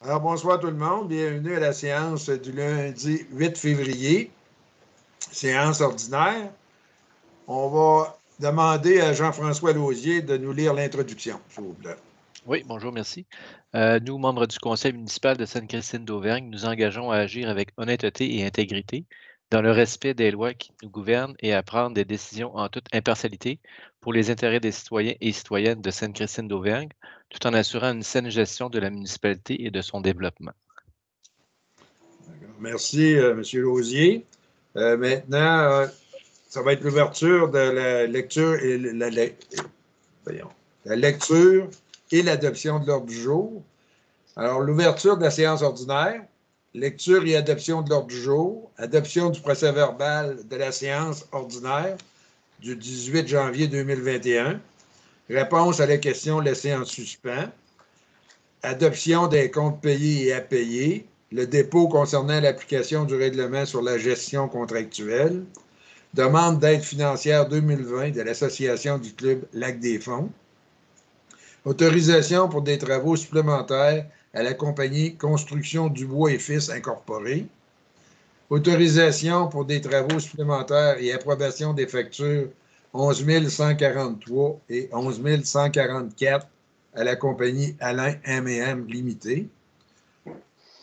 Alors, bonsoir tout le monde. Bienvenue à la séance du lundi 8 février, séance ordinaire. On va demander à Jean-François Lausier de nous lire l'introduction, s'il vous plaît. Oui, bonjour, merci. Nous, membres du Conseil municipal de Sainte-Christine d'Auvergne, nous engageons à agir avec honnêteté et intégrité dans le respect des lois qui nous gouvernent et à prendre des décisions en toute impartialité pour les intérêts des citoyens et citoyennes de Sainte-Christine d'Auvergne, tout en assurant une saine gestion de la municipalité et de son développement. Merci, M. Lausier. Maintenant, ça va être l'ouverture de la lecture et la lecture et l'adoption de l'ordre du jour. Alors, l'ouverture de la séance ordinaire, lecture et adoption de l'ordre du jour, adoption du procès-verbal de la séance ordinaire du 18 janvier 2021, réponse à la question laissée en suspens, adoption des comptes payés et à payer, le dépôt concernant l'application du règlement sur la gestion contractuelle, demande d'aide financière 2020 de l'Association du Club Lac des Fonds, autorisation pour des travaux supplémentaires à la compagnie Construction Dubois et Fils Incorporée, autorisation pour des travaux supplémentaires et approbation des factures 11 143 et 11 144 à la compagnie Alain M&M Limité,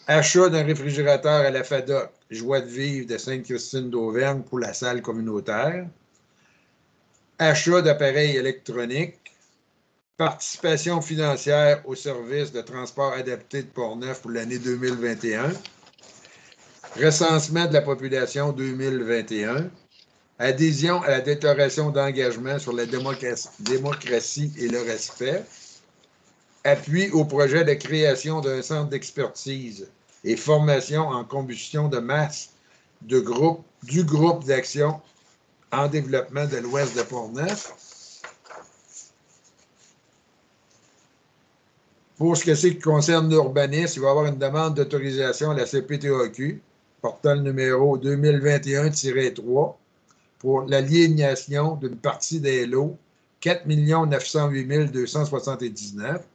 achat d'un réfrigérateur à la FADOC Joie de vivre de Sainte-Christine d'Auvergne pour la salle communautaire, achat d'appareils électroniques, participation financière au service de transport adapté de Portneuf pour l'année 2021, recensement de la population 2021, adhésion à la déclaration d'engagement sur la démocratie et le respect, appui au projet de création d'un centre d'expertise et formation en combustion de masse du groupe d'action en développement de l'Ouest de Portneuf. Pour ce qui concerne l'urbanisme, il va y avoir une demande d'autorisation à la CPTAQ, portant le numéro 2021-3, pour l'aliénation d'une partie des lots 4 908 279,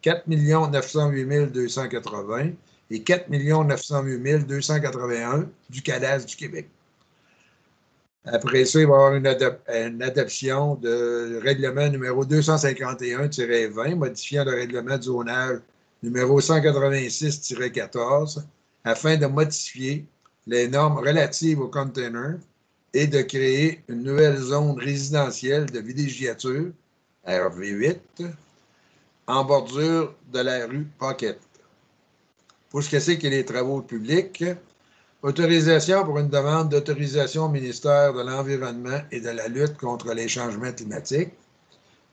4 908 280 et 4 908 281 du cadastre du Québec. Après ça, il va y avoir une adoption de règlement numéro 251-20, modifiant le règlement de zonage numéro 186-14, afin de modifier les normes relatives aux containers et de créer une nouvelle zone résidentielle de villégiature, RV8, en bordure de la rue Pocket. Pour ce qui est des travaux publics, autorisation pour une demande d'autorisation au ministère de l'Environnement et de la lutte contre les changements climatiques,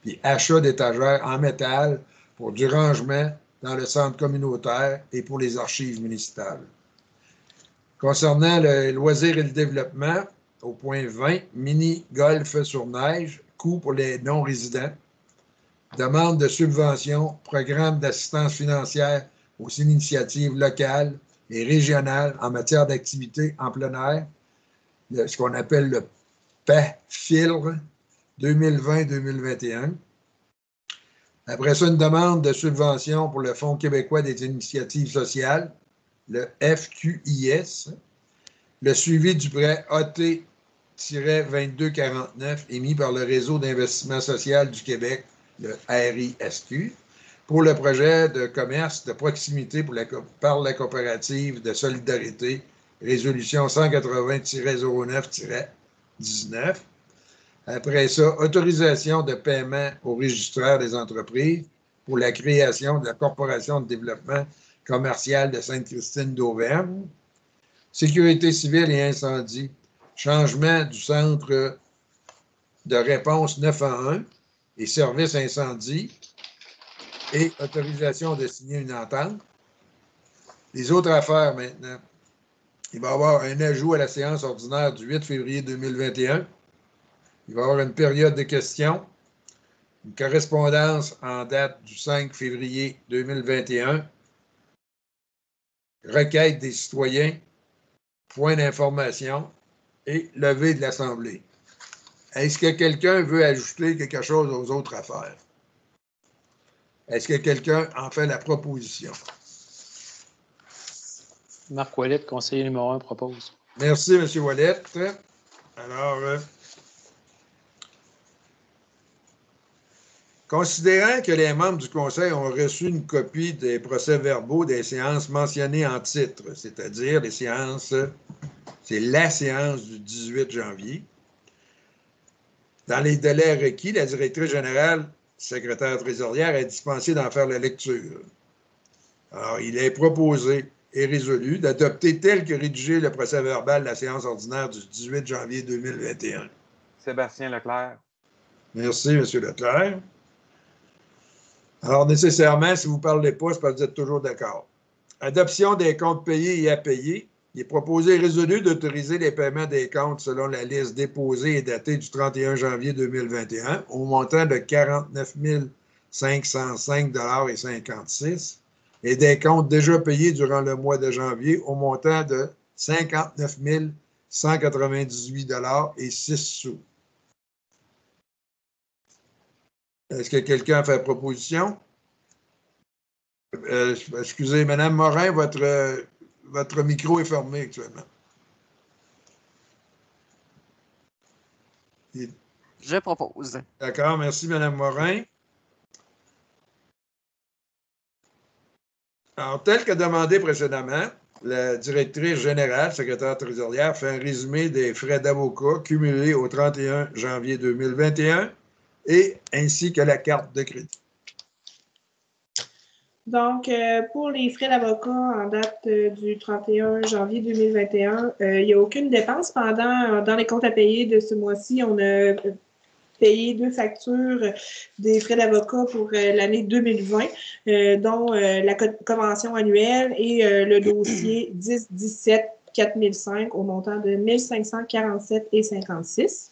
puis achat d'étagères en métal pour du rangement dans le centre communautaire et pour les archives municipales. Concernant le loisir et le développement, au point 20, mini-golf sur neige, coût pour les non-résidents, demande de subvention, programme d'assistance financière aux initiatives locales et régionales en matière d'activité en plein air, ce qu'on appelle le PAFILR 2020-2021. Après ça, une demande de subvention pour le Fonds québécois des initiatives sociales, le FQIS, le suivi du prêt AT-2249 émis par le Réseau d'investissement social du Québec, le RISQ, pour le projet de commerce de proximité par la coopérative de solidarité, résolution 180-09-19. Après ça, autorisation de paiement au registraire des entreprises pour la création de la Corporation de développement commercial de Sainte-Christine d'Auvergne. Sécurité civile et incendie, changement du centre de réponse 911 et service incendie et autorisation de signer une entente. Les autres affaires maintenant. Il va y avoir un ajout à la séance ordinaire du 8 février 2021. Il va y avoir une période de questions, une correspondance en date du 5 février 2021, requête des citoyens, point d'information et levée de l'Assemblée. Est-ce que quelqu'un veut ajouter quelque chose aux autres affaires? Est-ce que quelqu'un en fait la proposition? Marc Ouellet, conseiller numéro 1, propose. Merci, M. Ouellet. Alors, considérant que les membres du Conseil ont reçu une copie des procès-verbaux des séances mentionnées en titre, c'est-à-dire les séances, c'est la séance du 18 janvier, dans les délais requis, la directrice générale, secrétaire trésorière, est dispensée d'en faire la lecture. Alors, il est proposé et résolu d'adopter tel que rédigé le procès-verbal de la séance ordinaire du 18 janvier 2021. Sébastien Leclerc. Merci, M. Leclerc. Alors, nécessairement, si vous ne parlez pas, c'est parce que vous êtes toujours d'accord. Adoption des comptes payés et à payer. Il est proposé et résolu d'autoriser les paiements des comptes selon la liste déposée et datée du 31 janvier 2021 au montant de 49 505,56 $ et des comptes déjà payés durant le mois de janvier au montant de 59 198,06 $. Est-ce que quelqu'un a fait proposition? Excusez, Mme Morin, votre micro est fermé actuellement. Je propose. D'accord, merci, Mme Morin. Alors, tel que demandé précédemment, la directrice générale, secrétaire trésorière, fait un résumé des frais d'avocat cumulés au 31 janvier 2021 et ainsi que la carte de crédit. Donc, pour les frais d'avocat en date du 31 janvier 2021, il n'y a aucune dépense dans les comptes à payer de ce mois-ci. On a payé 2 factures des frais d'avocat pour l'année 2020, dont la convention annuelle et le dossier 10-17-4005 au montant de 1547,56 $.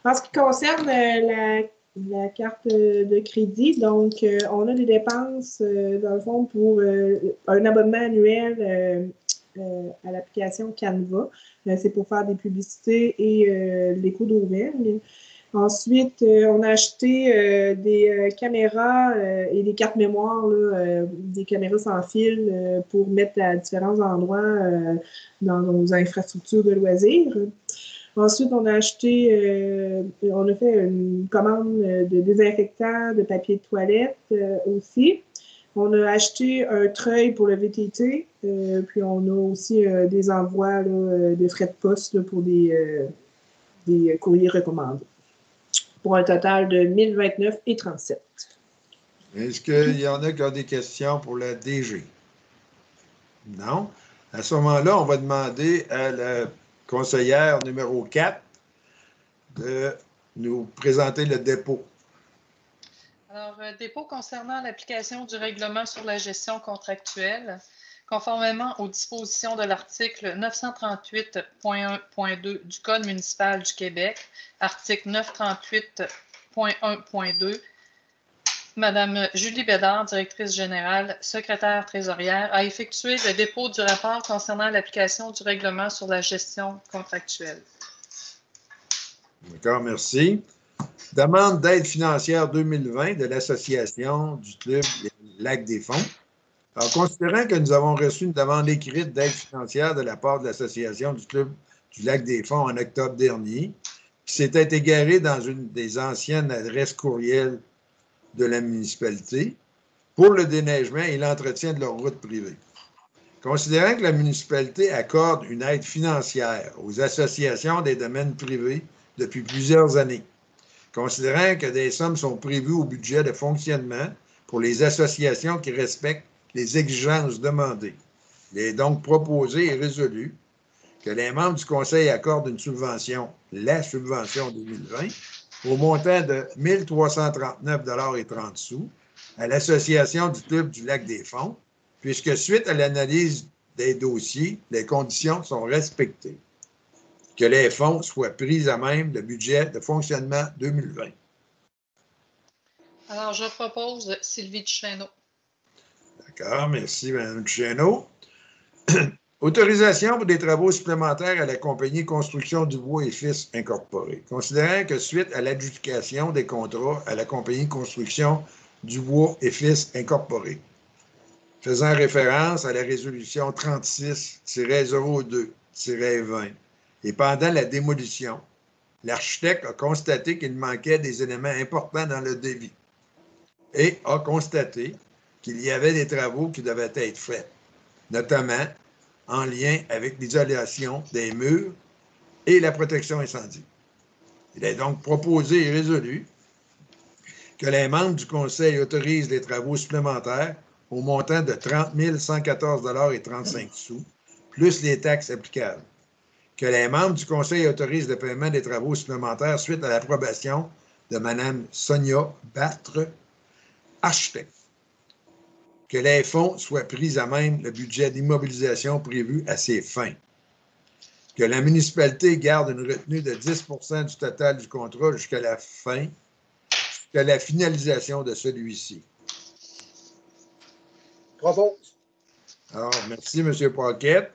En ce qui concerne la carte de crédit, donc on a des dépenses, dans le fond, pour un abonnement annuel à l'application Canva. C'est pour faire des publicités et l'écho d'Auvergne. Ensuite, on a acheté des caméras et des cartes mémoire, des caméras sans fil pour mettre à différents endroits dans nos infrastructures de loisirs. Ensuite, on a acheté, on a fait une commande de désinfectant, de papier de toilette aussi. On a acheté un treuil pour le VTT, puis on a aussi des envois de frais de poste pour des courriers recommandés, pour un total de 1029,37 $. Est-ce qu'il y en a qui ont des questions pour la DG? Non. À ce moment-là, on va demander à la conseillère numéro 4 de nous présenter le dépôt. Alors, dépôt concernant l'application du règlement sur la gestion contractuelle, conformément aux dispositions de l'article 938.1.2 du Code municipal du Québec, article 938.1.2, Madame Julie Bédard, directrice générale, secrétaire trésorière, a effectué le dépôt du rapport concernant l'application du règlement sur la gestion contractuelle. D'accord, merci. Demande d'aide financière 2020 de l'Association du Club Lac des Fonds. Alors, considérant que nous avons reçu une demande écrite d'aide financière de la part de l'Association du Club du Lac des Fonds en octobre dernier, qui s'était égarée dans une des anciennes adresses courriels de la municipalité pour le déneigement et l'entretien de leurs routes privées. Considérant que la municipalité accorde une aide financière aux associations des domaines privés depuis plusieurs années, considérant que des sommes sont prévues au budget de fonctionnement pour les associations qui respectent les exigences demandées, il est donc proposé et résolu que les membres du Conseil accordent une subvention, la subvention 2020, au montant de 1 339,30 $ à l'Association du Club du Lac des Fonds, puisque suite à l'analyse des dossiers, les conditions sont respectées. Que les fonds soient pris à même le budget de fonctionnement 2020. Alors, je propose Sylvie Duchesneau. D'accord, merci, Mme Duchesneau. Autorisation pour des travaux supplémentaires à la compagnie Construction Dubois et Fils Incorporée. Considérant que suite à l'adjudication des contrats à la compagnie Construction Dubois et Fils Incorporée, faisant référence à la résolution 36-02-20. Et pendant la démolition, l'architecte a constaté qu'il manquait des éléments importants dans le devis et a constaté qu'il y avait des travaux qui devaient être faits, notamment en lien avec l'isolation des murs et la protection incendie. Il est donc proposé et résolu que les membres du Conseil autorisent les travaux supplémentaires au montant de 30 114,35 $, plus les taxes applicables. Que les membres du Conseil autorisent le paiement des travaux supplémentaires suite à l'approbation de Mme Sonia Batre, architecte. Que les fonds soient pris à même le budget d'immobilisation prévu à ces fins. Que la municipalité garde une retenue de 10 % du total du contrat jusqu'à la finalisation de celui-ci. Propose. Alors, merci, M. Paquette.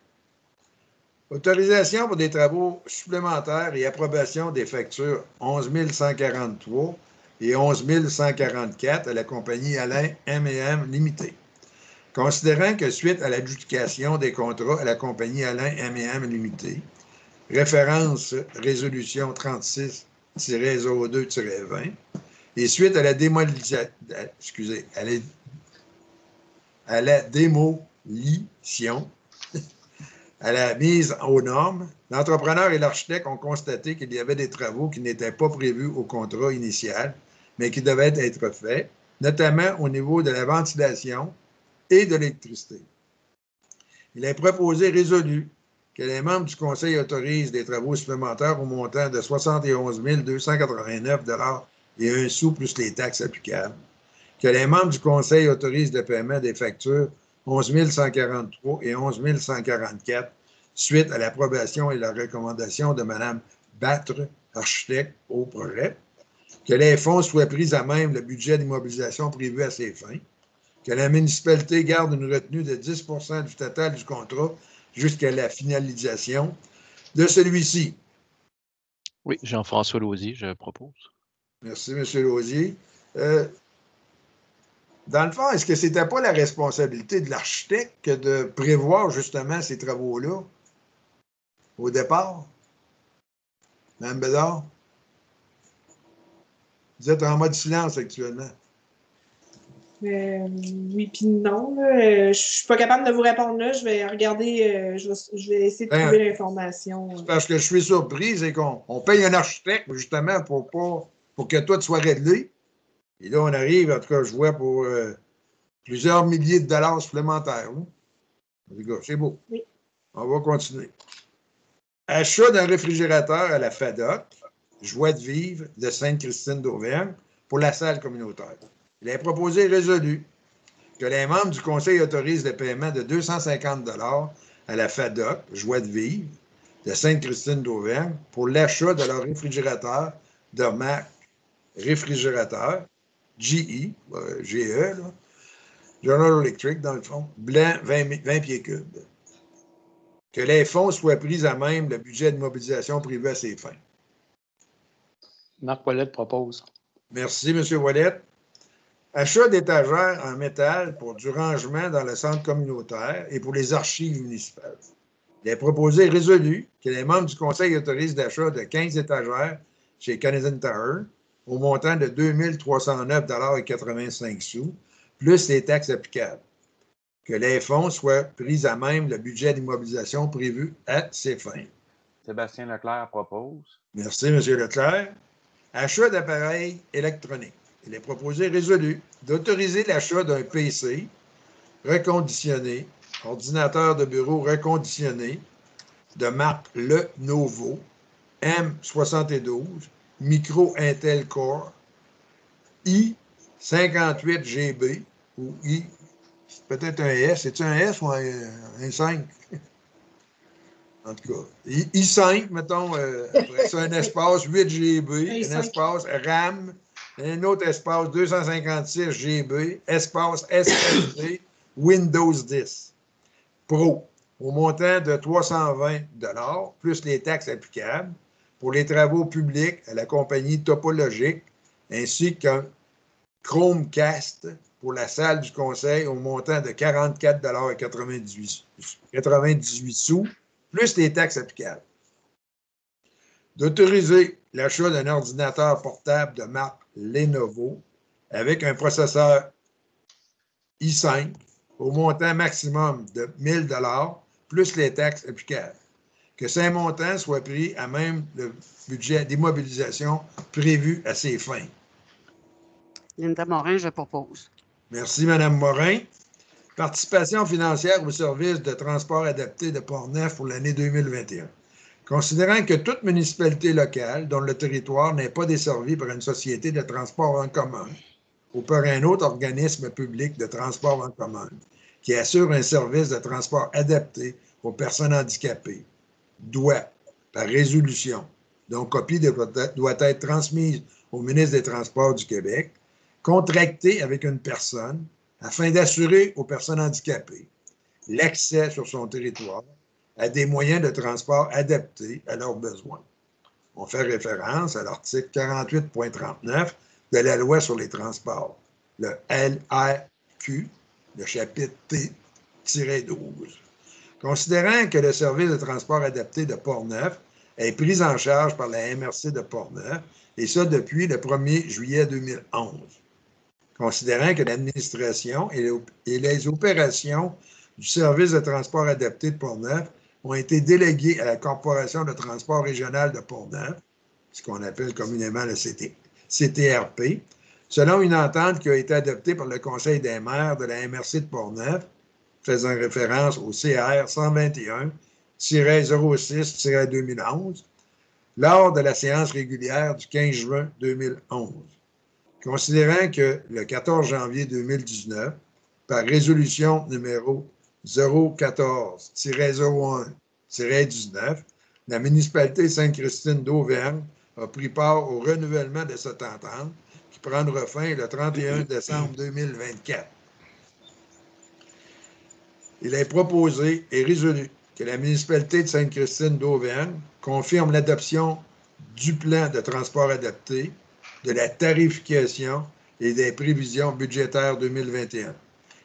Autorisation pour des travaux supplémentaires et approbation des factures 11 143 et 11 144 à la compagnie Alain M&M Limité. Considérant que suite à l'adjudication des contrats à la compagnie Alain M&M Limité, référence résolution 36-02-20, et suite à la démolition, à la mise aux normes, l'entrepreneur et l'architecte ont constaté qu'il y avait des travaux qui n'étaient pas prévus au contrat initial, mais qui devaient être faits, notamment au niveau de la ventilation et de l'électricité. Il est proposé résolu que les membres du Conseil autorisent des travaux supplémentaires au montant de 71 289 $ et 1 sou plus les taxes applicables. Que les membres du Conseil autorisent le paiement des factures 11 143 et 11 144 suite à l'approbation et la recommandation de Mme Batre, architecte au projet. Que les fonds soient pris à même le budget d'immobilisation prévu à ces fins. Que la municipalité garde une retenue de 10 % du total du contrat jusqu'à la finalisation de celui-ci. Oui, Jean-François Lausier, je propose. Merci, M. Lausier. Dans le fond, est-ce que ce n'était pas la responsabilité de l'architecte que de prévoir justement ces travaux-là au départ? Mme Bédard? Vous êtes en mode silence actuellement. Oui, puis non. Je ne suis pas capable de vous répondre là. Je vais regarder, je vais essayer de trouver l'information. Parce que je suis surpris, c'est qu'on paye un architecte justement pour que tout soit réglé. Et là, on arrive, en tout cas, je vois pour plusieurs milliers de dollars supplémentaires. Hein? C'est beau. Oui. On va continuer. Achat d'un réfrigérateur à la FADOC, Joie de vivre de Sainte-Christine d'Auvergne, pour la salle communautaire. Il est proposé et résolu que les membres du Conseil autorisent le paiement de 250 $ à la FADOC, Joie de vivre, de Sainte-Christine d'Auvergne, pour l'achat de leur réfrigérateur de marque réfrigérateur, GE, là, General Electric, dans le fond, blanc, 20 pieds cubes. Que les fonds soient pris à même le budget de mobilisation prévu à ces fins. Marc Ouellette propose. Merci, M. Ouellette. Achat d'étagères en métal pour du rangement dans le centre communautaire et pour les archives municipales. Il est proposé et résolu que les membres du Conseil autorisent l'achat de 15 étagères chez Canadian Tower au montant de 2 309,85 $, plus les taxes applicables. Que les fonds soient pris à même le budget d'immobilisation prévu à ces fins. Sébastien Leclerc propose. Merci, M. Leclerc. Achat d'appareils électroniques. Il est proposé et résolu d'autoriser l'achat d'un PC reconditionné, ordinateur de bureau reconditionné de marque Lenovo M72, micro Intel Core, i58GB ou peut-être un S. C'est-tu un S ou un 5? En tout cas, i5, mettons, après ça, un espace 8 GB, un espace RAM, un autre espace 256 GB, espace SSD, Windows 10 Pro, au montant de 320 $, plus les taxes applicables, pour les travaux publics à la compagnie Topologique, ainsi qu'un Chromecast pour la salle du conseil au montant de 44,98 sous, plus les taxes applicables. D'autoriser l'achat d'un ordinateur portable de marque Lenovo avec un processeur i5 au montant maximum de 1 000 plus les taxes applicables. Que ces montants soient pris à même le budget d'immobilisation prévu à ces fins. Linda Morin, je propose. Merci, Mme Morin. Participation financière au service de transport adapté de Portneuf pour l'année 2021. Considérant que toute municipalité locale dont le territoire n'est pas desservi par une société de transport en commun ou par un autre organisme public de transport en commun qui assure un service de transport adapté aux personnes handicapées, doit, par résolution, dont copie doit être transmise au ministre des Transports du Québec, contracter avec une personne afin d'assurer aux personnes handicapées l'accès sur son territoire à des moyens de transport adaptés à leurs besoins. On fait référence à l'article 48.39 de la Loi sur les transports, le LRQ, le chapitre T-12. Considérant que le service de transport adapté de Portneuf est pris en charge par la MRC de Portneuf, et ça depuis le 1er juillet 2011. Considérant que l'administration et les opérations du service de transport adapté de Portneuf ont été déléguées à la Corporation de transport régional de Portneuf, ce qu'on appelle communément le CTRP, selon une entente qui a été adoptée par le Conseil des maires de la MRC de Portneuf, faisant référence au CR 121-06-2011, lors de la séance régulière du 15 juin 2011. Considérant que le 14 janvier 2019, par résolution numéro 014-01-19, la municipalité Sainte-Christine d'Auvergne a pris part au renouvellement de cette entente qui prendra fin le 31 décembre 2024. Il est proposé et résolu que la municipalité de Sainte-Christine d'Auvergne confirme l'adoption du plan de transport adapté, de la tarification et des prévisions budgétaires 2021.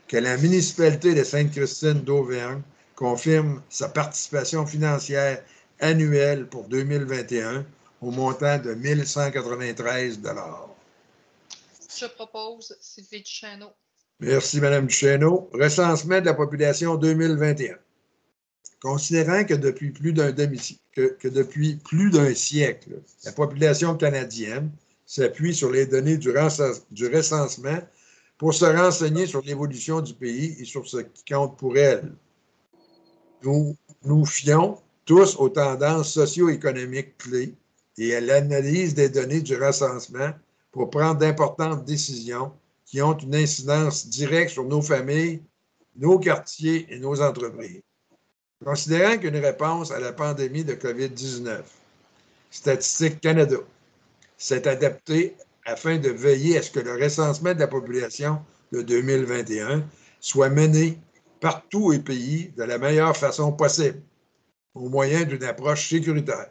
Que la municipalité de Sainte-Christine d'Auvergne confirme sa participation financière annuelle pour 2021 au montant de 1 193 $. Je propose Sylvie Duchesneau. Merci, Mme Duchesneau. Recensement de la population 2021. Considérant que depuis plus d'un siècle, la population canadienne s'appuie sur les données du recensement pour se renseigner sur l'évolution du pays et sur ce qui compte pour elle. Nous nous fions tous aux tendances socio-économiques clés et à l'analyse des données du recensement pour prendre d'importantes décisions qui ont une incidence directe sur nos familles, nos quartiers et nos entreprises. Considérant qu'une réponse à la pandémie de COVID-19, Statistique Canada, s'est adaptée afin de veiller à ce que le recensement de la population de 2021 soit mené partout au pays de la meilleure façon possible, au moyen d'une approche sécuritaire.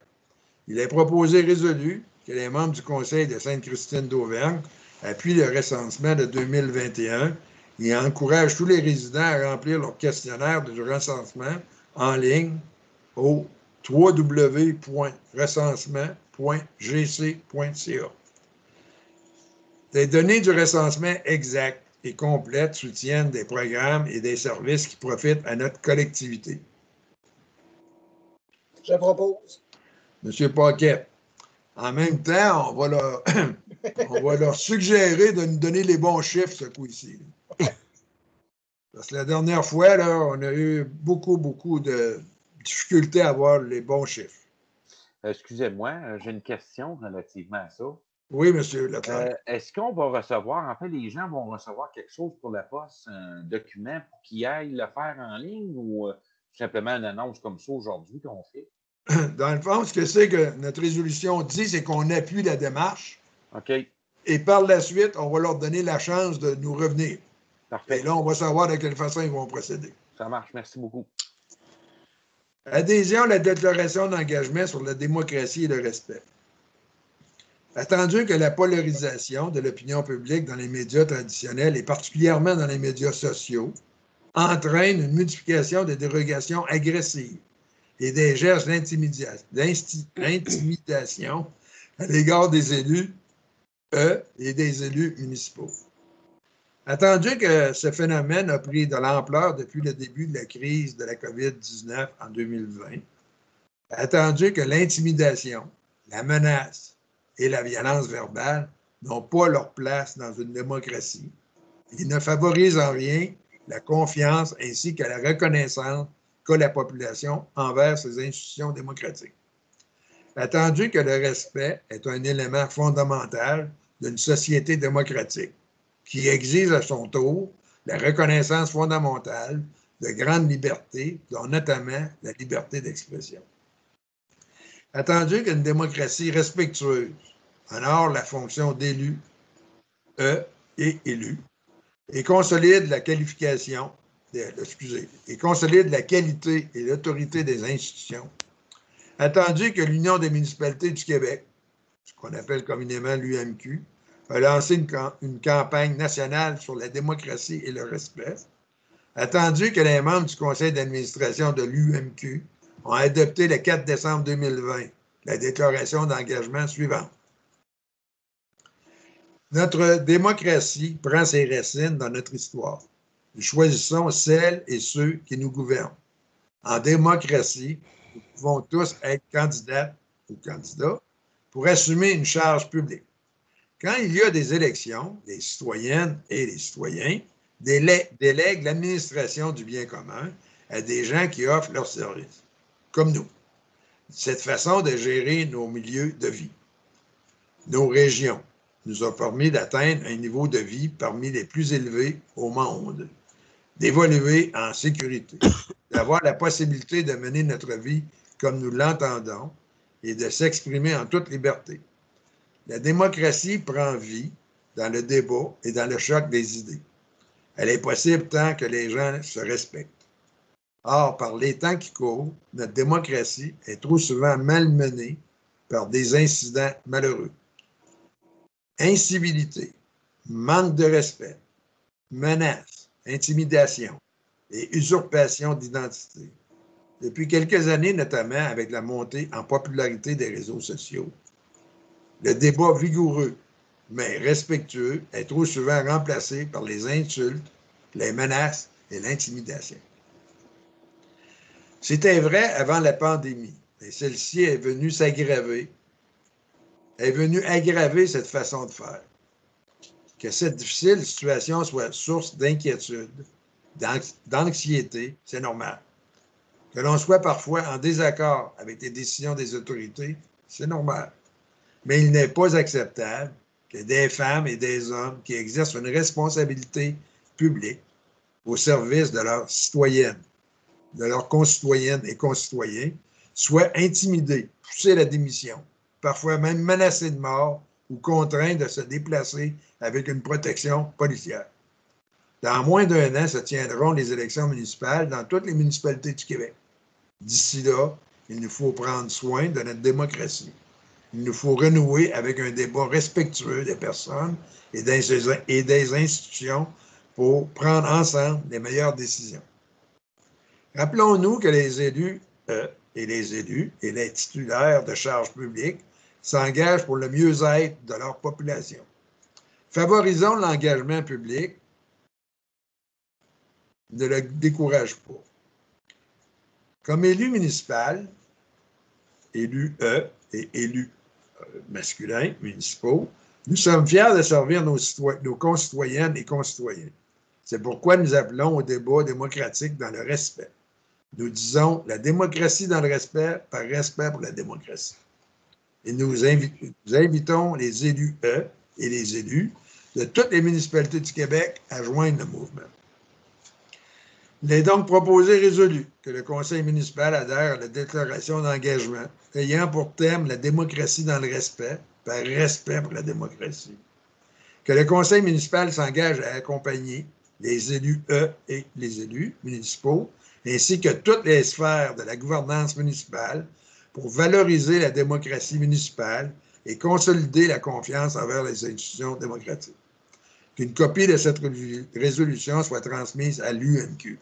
Il est proposé et résolu que les membres du Conseil de Sainte-Christine d'Auvergne appuient le recensement de 2021 et encouragent tous les résidents à remplir leur questionnaire de recensement en ligne au www.recensement.gc.ca. Les données du recensement exactes et complètes soutiennent des programmes et des services qui profitent à notre collectivité. Je propose. M. Paquet, en même temps, on va leur suggérer de nous donner les bons chiffres ce coup-ci. Parce que la dernière fois, là, on a eu beaucoup de difficultés à avoir les bons chiffres. Excusez-moi, j'ai une question relativement à ça. Oui, M. Leclerc. Est-ce qu'on va recevoir, en fait, les gens vont recevoir quelque chose pour la poste, un document pour qu'ils aillent le faire en ligne ou simplement une annonce comme ça aujourd'hui qu'on fait? Dans le fond, ce que c'est que notre résolution dit, c'est qu'on appuie la démarche. OK. Et par la suite, on va leur donner la chance de nous revenir. Parfait. Et là, on va savoir de quelle façon ils vont procéder. Ça marche. Merci beaucoup. Adhésion à la déclaration d'engagement sur la démocratie et le respect. Attendu que la polarisation de l'opinion publique dans les médias traditionnels et particulièrement dans les médias sociaux entraîne une multiplication des dérogations agressives et des gestes d'intimidation à l'égard des élus et des élus municipaux. Attendu que ce phénomène a pris de l'ampleur depuis le début de la crise de la COVID-19 en 2020, attendu que l'intimidation, la menace et la violence verbale n'ont pas leur place dans une démocratie, ils ne favorisent en rien la confiance ainsi que la reconnaissance qu'a la population envers ces institutions démocratiques. Attendu que le respect est un élément fondamental d'une société démocratique qui exige à son tour la reconnaissance fondamentale de grandes libertés, dont notamment la liberté d'expression. Attendu qu'une démocratie respectueuse honore la fonction d'élu et élu et consolide la qualification, et consolide la qualité et l'autorité des institutions, attendu que l'Union des municipalités du Québec, ce qu'on appelle communément l'UMQ, a lancé une campagne nationale sur la démocratie et le respect, attendu que les membres du conseil d'administration de l'UMQ ont adopté le 4 décembre 2020 la déclaration d'engagement suivante. Notre démocratie prend ses racines dans notre histoire. Nous choisissons celles et ceux qui nous gouvernent. En démocratie, nous pouvons tous être candidates ou candidats pour assumer une charge publique. Quand il y a des élections, les citoyennes et les citoyens délèguent l'administration du bien commun à des gens qui offrent leurs services, comme nous. Cette façon de gérer nos milieux de vie, nos régions, nous a permis d'atteindre un niveau de vie parmi les plus élevés au monde, d'évoluer en sécurité, d'avoir la possibilité de mener notre vie comme nous l'entendons et de s'exprimer en toute liberté. La démocratie prend vie dans le débat et dans le choc des idées. Elle est possible tant que les gens se respectent. Or, par les temps qui courent, notre démocratie est trop souvent malmenée par des incidents malheureux. Incivilité, manque de respect, menaces, intimidation et usurpation d'identité. Depuis quelques années, notamment avec la montée en popularité des réseaux sociaux, le débat vigoureux, mais respectueux, est trop souvent remplacé par les insultes, les menaces et l'intimidation. C'était vrai avant la pandémie, et celle-ci est venue s'aggraver, est venue aggraver cette façon de faire. Que cette difficile situation soit source d'inquiétude, d'anxiété, c'est normal. Que l'on soit parfois en désaccord avec les décisions des autorités, c'est normal. Mais il n'est pas acceptable que des femmes et des hommes qui exercent une responsabilité publique au service de leurs citoyennes, de leurs concitoyennes et concitoyens, soient intimidés, poussés à la démission, parfois même menacés de mort ou contraints de se déplacer avec une protection policière. Dans moins d'un an se tiendront les élections municipales dans toutes les municipalités du Québec. D'ici là, il nous faut prendre soin de notre démocratie. Il nous faut renouer avec un débat respectueux des personnes et des institutions pour prendre ensemble les meilleures décisions. Rappelons-nous que les élus et les titulaires de charges publiques s'engagent pour le mieux-être de leur population. Favorisons l'engagement public, ne le décourage pas. Comme élu municipal, élu et élus masculins, municipaux, nous sommes fiers de servir nos concitoyennes et concitoyens. C'est pourquoi nous appelons au débat démocratique dans le respect. Nous disons la démocratie dans le respect par respect pour la démocratie. Et nous invitons les élus et les élus de toutes les municipalités du Québec à joindre le mouvement. Il est donc proposé et résolu que le conseil municipal adhère à la déclaration d'engagement ayant pour thème la démocratie dans le respect, par respect pour la démocratie. Que le conseil municipal s'engage à accompagner les élus et les élus municipaux, ainsi que toutes les sphères de la gouvernance municipale pour valoriser la démocratie municipale et consolider la confiance envers les institutions démocratiques. Qu'une copie de cette résolution soit transmise à l'UMQ.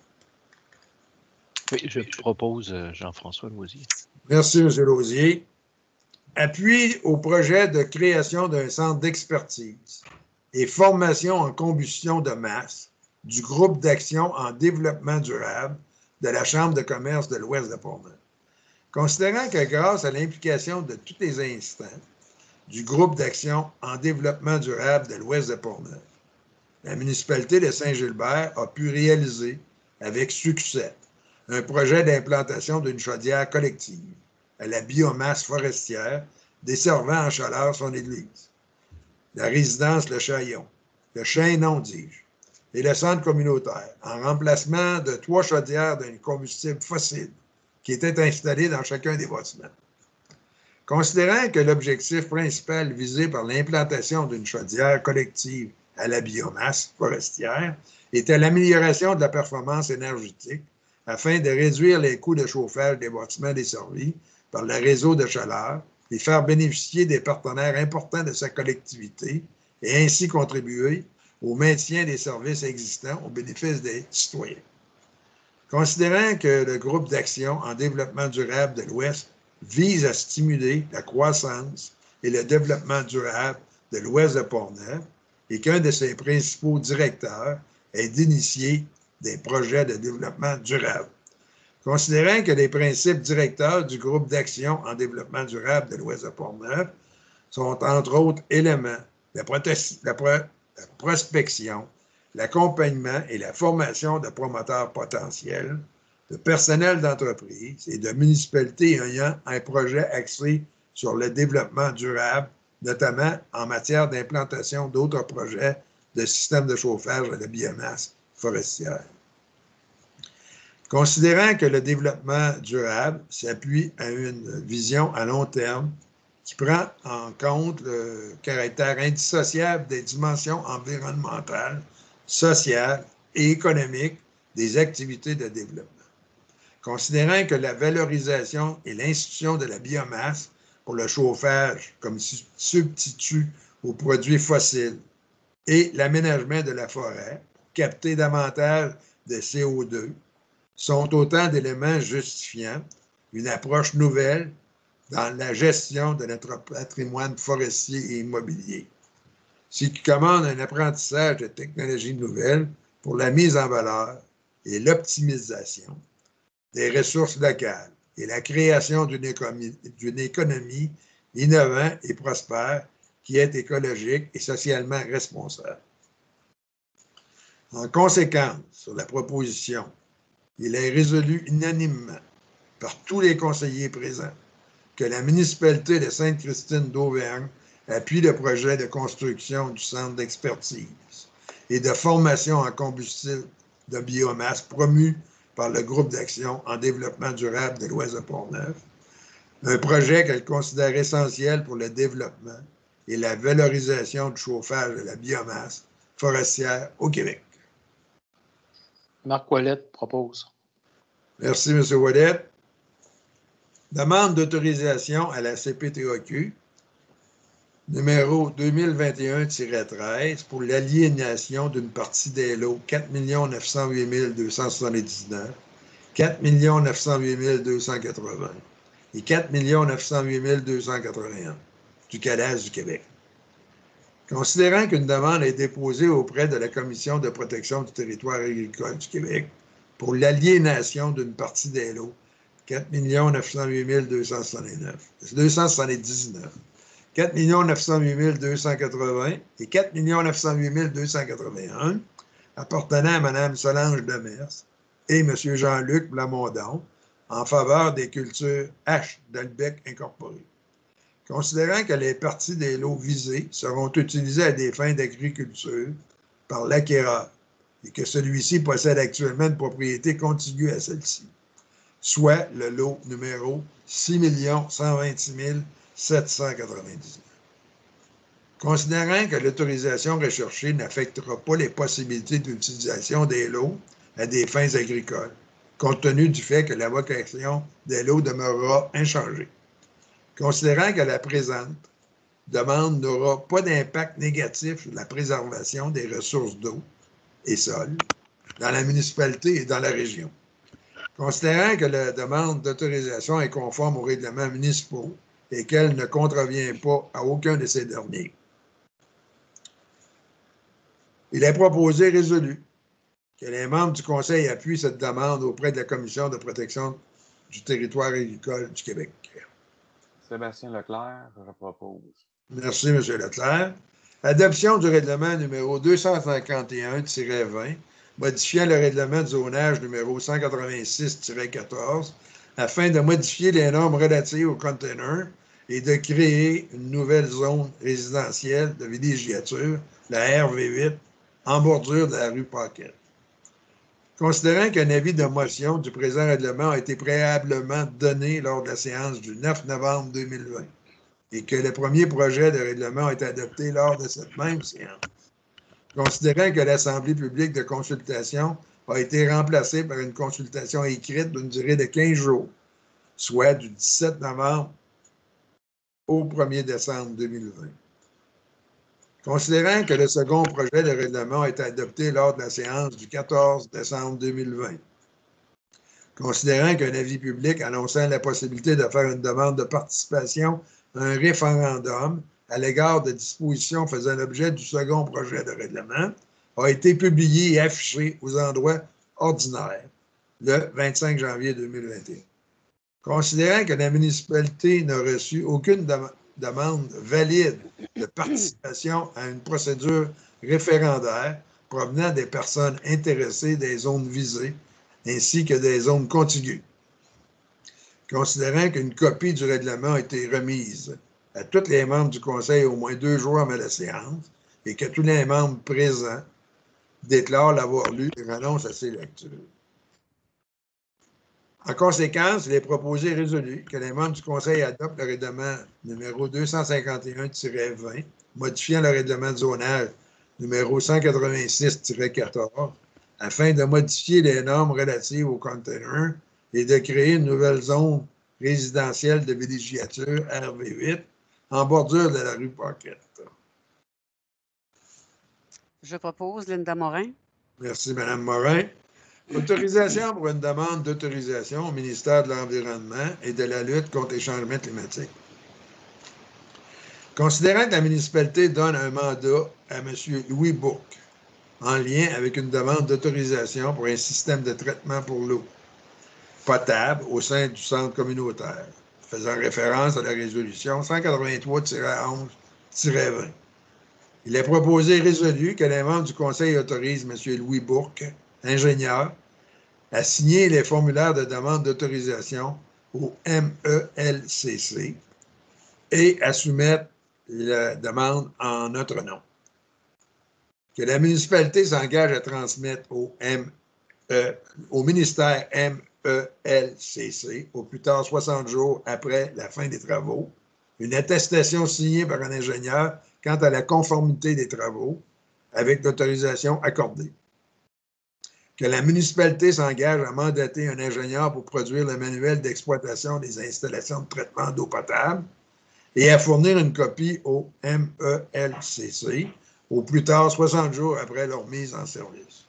Oui, je propose Jean-François Lausier. Merci, M. Lausier. Appui au projet de création d'un centre d'expertise et formation en combustion de masse du groupe d'action en développement durable de la Chambre de commerce de l'Ouest de Portneuf. Considérant que grâce à l'implication de tous les instants du groupe d'action en développement durable de l'Ouest de Portneuf, la municipalité de Saint-Gilbert a pu réaliser avec succès un projet d'implantation d'une chaudière collective à la biomasse forestière desservant en chaleur son église, la résidence Le Chaillon, le Chaînon, dis-je, et le centre communautaire, en remplacement de 3 chaudières d'un combustible fossile qui étaient installées dans chacun des bâtiments. Considérant que l'objectif principal visé par l'implantation d'une chaudière collective à la biomasse forestière était l'amélioration de la performance énergétique afin de réduire les coûts de chauffage des bâtiments desservis par le réseau de chaleur et faire bénéficier des partenaires importants de sa collectivité et ainsi contribuer au maintien des services existants au bénéfice des citoyens. Considérant que le groupe d'action en développement durable de l'Ouest vise à stimuler la croissance et le développement durable de l'Ouest de Portneuf et qu'un de ses principaux directeurs est d'initier des projets de développement durable. Considérant que les principes directeurs du groupe d'action en développement durable de l'Ouest de Portneuf sont, entre autres éléments, la prospection, l'accompagnement et la formation de promoteurs potentiels, de personnel d'entreprise et de municipalités ayant un projet axé sur le développement durable, notamment en matière d'implantation d'autres projets de systèmes de chauffage à la biomasse forestière. Considérant que le développement durable s'appuie à une vision à long terme qui prend en compte le caractère indissociable des dimensions environnementales, sociales et économiques des activités de développement. Considérant que la valorisation et l'institution de la biomasse pour le chauffage comme substitut aux produits fossiles et l'aménagement de la forêt pour capter davantage de CO2 sont autant d'éléments justifiant une approche nouvelle dans la gestion de notre patrimoine forestier et immobilier, ce qui commande un apprentissage de technologies nouvelles pour la mise en valeur et l'optimisation des ressources locales et la création d'une économie innovante et prospère qui est écologique et socialement responsable. En conséquence, sur la proposition, il est résolu unanimement par tous les conseillers présents que la municipalité de Sainte-Christine d'Auvergne appuie le projet de construction du centre d'expertise et de formation en combustible de biomasse promu par le groupe d'action en développement durable de l'Ouest de Portneuf, un projet qu'elle considère essentiel pour le développement et la valorisation du chauffage de la biomasse forestière au Québec. Marc Ouellette propose. Merci, M. Ouellette. Demande d'autorisation à la CPTAQ, numéro 2021-13, pour l'aliénation d'une partie des lots 4 908 279, 4 908 280 et 4 908 281 du cadastre du Québec. Considérant qu'une demande est déposée auprès de la Commission de protection du territoire agricole du Québec pour l'aliénation d'une partie des lots 4 908 279, 4 908 280 et 4 908 281 appartenant à Mme Solange Demers et M. Jean-Luc Blamondon en faveur des cultures H. Dalbec Incorporées. Considérant que les parties des lots visés seront utilisées à des fins d'agriculture par l'acquéreur et que celui-ci possède actuellement une propriété contiguë à celle-ci, soit le lot numéro 6 126 799. Considérant que l'autorisation recherchée n'affectera pas les possibilités d'utilisation des lots à des fins agricoles, compte tenu du fait que la vocation des lots demeurera inchangée. Considérant que la présente demande n'aura pas d'impact négatif sur la préservation des ressources d'eau et sol dans la municipalité et dans la région. Considérant que la demande d'autorisation est conforme aux règlements municipaux et qu'elle ne contrevient pas à aucun de ces derniers, il est proposé et résolu que les membres du Conseil appuient cette demande auprès de la Commission de protection du territoire agricole du Québec. Sébastien Leclerc, je propose. Merci, M. Leclerc. Adoption du règlement numéro 251-20, modifiant le règlement de zonage numéro 186-14 afin de modifier les normes relatives aux containers et de créer une nouvelle zone résidentielle de villégiature, la RV8, en bordure de la rue Paquette. Considérant qu'un avis de motion du présent règlement a été préalablement donné lors de la séance du 9 novembre 2020 et que le premier projet de règlement a été adopté lors de cette même séance, considérant que l'Assemblée publique de consultation a été remplacée par une consultation écrite d'une durée de 15 jours, soit du 17 novembre au 1er décembre 2020. Considérant que le second projet de règlement a été adopté lors de la séance du 14 décembre 2020. Considérant qu'un avis public annonçant la possibilité de faire une demande de participation à un référendum à l'égard de dispositions faisant l'objet du second projet de règlement a été publié et affiché aux endroits ordinaires le 25 janvier 2021. Considérant que la municipalité n'a reçu aucune demande valide de participation à une procédure référendaire provenant des personnes intéressées des zones visées ainsi que des zones contiguës. Considérant qu'une copie du règlement a été remise à tous les membres du Conseil au moins 2 jours avant la séance et que tous les membres présents déclarent l'avoir lu et renoncent à ses lectures. En conséquence, il est proposé et résolu que les membres du Conseil adoptent le règlement numéro 251-20, modifiant le règlement de zonage numéro 186-14, afin de modifier les normes relatives aux containers et de créer une nouvelle zone résidentielle de villégiature RV8 en bordure de la rue Paquette. Je propose Linda Morin. Merci, Mme Morin. Autorisation pour une demande d'autorisation au ministère de l'Environnement et de la lutte contre les changements climatiques. Considérant que la municipalité donne un mandat à M. Louis Bourque en lien avec une demande d'autorisation pour un système de traitement pour l'eau potable au sein du centre communautaire, faisant référence à la résolution 183-11-20. Il est proposé et résolu que les membres du Conseil autorisent M. Louis Bourque, ingénieur, à signer les formulaires de demande d'autorisation au MELCC et à soumettre la demande en notre nom. Que la municipalité s'engage à transmettre au ministère MELCC, au plus tard 60 jours après la fin des travaux, une attestation signée par un ingénieur quant à la conformité des travaux avec l'autorisation accordée. Que la municipalité s'engage à mandater un ingénieur pour produire le manuel d'exploitation des installations de traitement d'eau potable et à fournir une copie au MELCC au plus tard 60 jours après leur mise en service.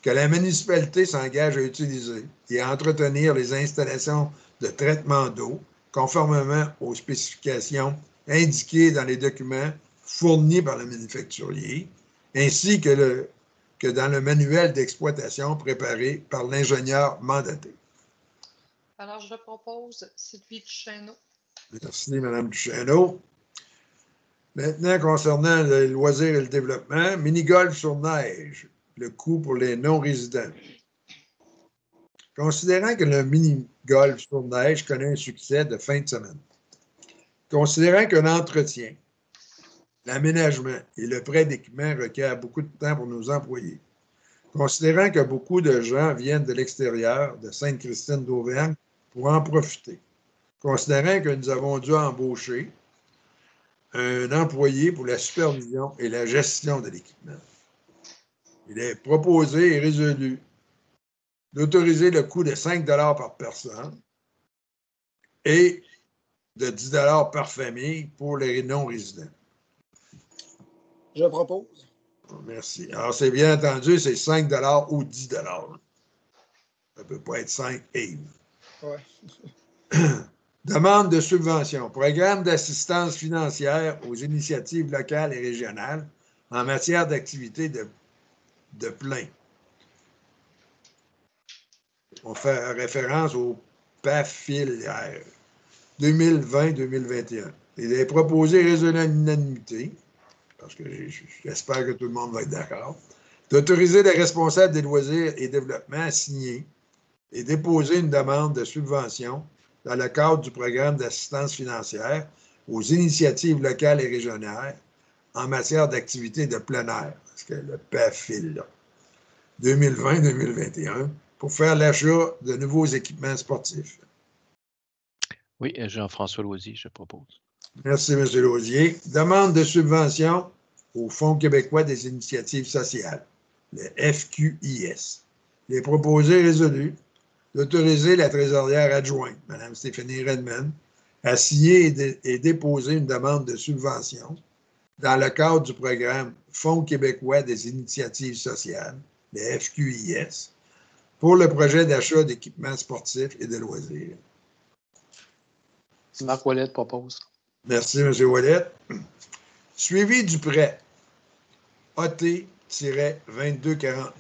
Que la municipalité s'engage à utiliser et à entretenir les installations de traitement d'eau conformément aux spécifications indiquées dans les documents fournis par le manufacturier, ainsi que dans le manuel d'exploitation préparé par l'ingénieur mandaté. Alors, je propose Sylvie Duchesneau. Merci, Mme Duchesneau. Maintenant, concernant le loisir et le développement, mini-golf sur neige, le coût pour les non-résidents. Considérant que le mini-golf sur neige connaît un succès de fin de semaine, considérant que l'entretien, l'aménagement et le prêt d'équipement requièrent beaucoup de temps pour nos employés, considérant que beaucoup de gens viennent de l'extérieur, de Sainte-Christine d'Auvergne, pour en profiter, considérant que nous avons dû embaucher un employé pour la supervision et la gestion de l'équipement. Il est proposé et résolu d'autoriser le coût de 5 $ par personne et de 10 $ par famille pour les non-résidents. Je propose. Merci. Alors, c'est bien entendu, c'est 5 ou 10 Ça ne peut pas être 5 et. Ouais. Demande de subvention. Programme d'assistance financière aux initiatives locales et régionales en matière d'activité de plein. On fait référence au PAFILR 2020-2021. Il est proposé résolu à l'unanimité, parce que j'espère que tout le monde va être d'accord, d'autoriser les responsables des loisirs et développement à signer et déposer une demande de subvention dans le cadre du programme d'assistance financière aux initiatives locales et régionales en matière d'activité de plein air, parce que le PAFIL, 2020-2021, pour faire l'achat de nouveaux équipements sportifs. Oui, Jean-François Loisier, je propose. Merci, M. Lausier. Demande de subvention au Fonds québécois des initiatives sociales, le FQIS. Il est proposé résolu d'autoriser la trésorière adjointe, Mme Stéphanie Redman, à signer et déposer une demande de subvention dans le cadre du programme Fonds québécois des initiatives sociales, le FQIS, pour le projet d'achat d'équipements sportifs et de loisirs. Marc Ouellet propose. Merci, M. Ouellet. Suivi du prêt AT-2249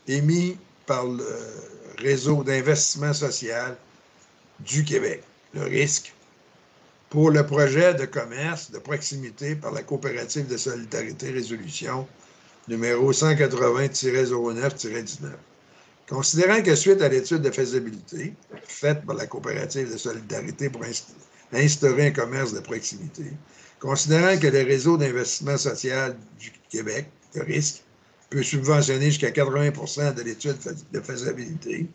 émis par le Réseau d'investissement social du Québec, le RISC, pour le projet de commerce de proximité par la coopérative de solidarité résolution numéro 180-09-19. Considérant que suite à l'étude de faisabilité faite par la coopérative de solidarité pour instaurer un commerce de proximité, considérant que le réseau d'investissement social du Québec, le RISC, peut subventionner jusqu'à 80% de l'étude de faisabilité,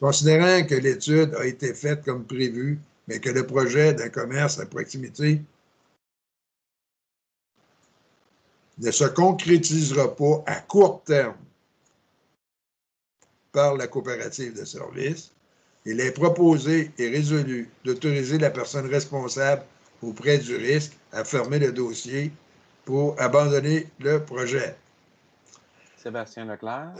considérant que l'étude a été faite comme prévu, mais que le projet d'un commerce à proximité ne se concrétisera pas à court terme par la coopérative de services, il est proposé et résolu d'autoriser la personne responsable auprès du risque à fermer le dossier pour abandonner le projet. Sébastien Leclerc.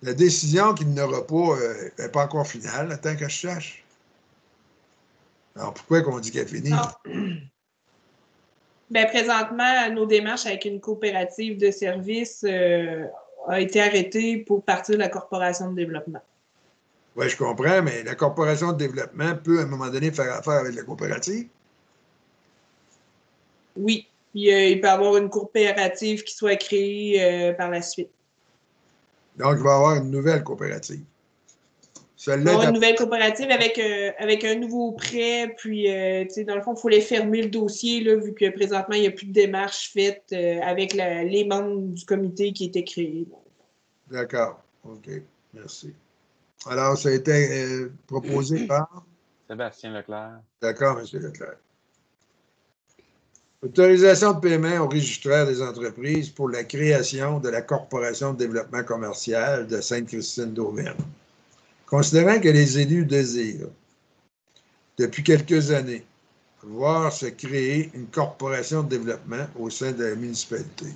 La décision qu'il n'aura pas n'est pas encore finale, attends que je cherche. Alors, pourquoi qu'on dit qu'elle finit? Bien, présentement, nos démarches avec une coopérative de services a été arrêtée pour partir de la corporation de développement. Oui, je comprends, mais la corporation de développement peut, à un moment donné, faire affaire avec la coopérative? Oui, il peut y avoir une coopérative qui soit créée par la suite. Donc, il va y avoir une nouvelle coopérative. Une nouvelle coopérative avec un nouveau prêt, puis, dans le fond, il faut les fermer le dossier, là, vu que présentement, il n'y a plus de démarches faites avec les membres du comité qui étaient créés. D'accord. OK. Merci. Alors, ça a été proposé par? Sébastien Leclerc. D'accord, M. Leclerc. Autorisation de paiement au registraire des entreprises pour la création de la Corporation de développement commercial de Sainte-Christine d'Auvergne. Considérant que les élus désirent, depuis quelques années, voir se créer une corporation de développement au sein de la municipalité.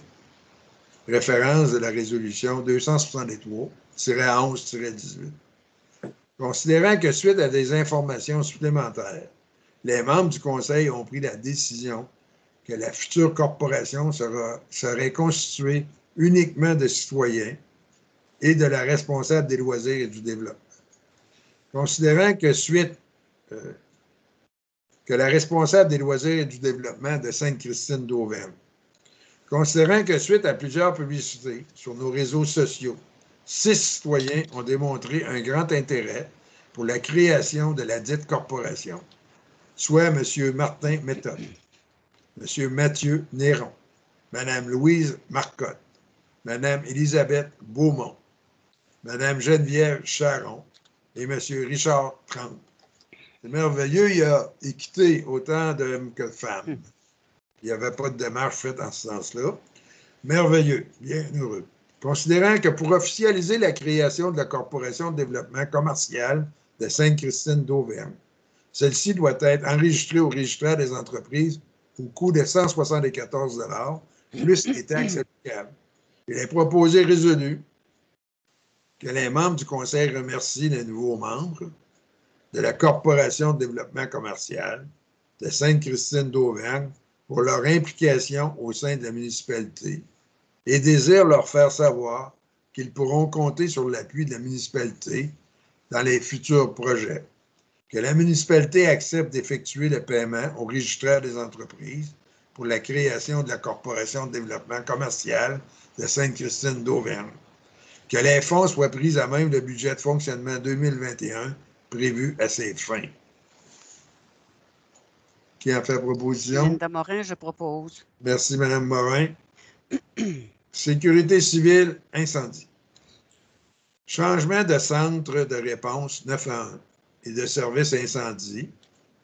Référence de la résolution 263-11-18. Considérant que suite à des informations supplémentaires, les membres du Conseil ont pris la décision que la future corporation serait constituée uniquement de citoyens et de la responsable des loisirs et du développement. Considérant que suite que la responsable des loisirs et du développement de Sainte-Christine d'Auvergne, considérant que suite à plusieurs publicités sur nos réseaux sociaux, 6 citoyens ont démontré un grand intérêt pour la création de la dite corporation, soit M. Martin Méthode, M. Mathieu Néron, Mme Louise Marcotte, Mme Élisabeth Beaumont, Mme Geneviève Charon et M. Richard Trempe. C'est merveilleux, il a équité autant d'hommes que de femmes. Il n'y avait pas de démarche faite en ce sens-là. Merveilleux, bien heureux. Considérant que pour officialiser la création de la Corporation de développement commercial de Sainte-Christine d'Auvergne, celle-ci doit être enregistrée au registraire des entreprises au coût de 174 plus les taxes applicables. Il est proposé résolu que les membres du Conseil remercient les nouveaux membres de la Corporation de développement commercial de Sainte-Christine d'Auvergne pour leur implication au sein de la municipalité et désirent leur faire savoir qu'ils pourront compter sur l'appui de la municipalité dans les futurs projets. Que la municipalité accepte d'effectuer le paiement au registraire des entreprises pour la création de la Corporation de développement commercial de Sainte-Christine d'Auvergne. Que les fonds soient pris à même le budget de fonctionnement 2021 prévu à cette fin. Qui en fait proposition? Linda Morin, je propose. Merci, Mme Morin. Sécurité civile, incendie. Changement de centre de réponse 911 et de service incendie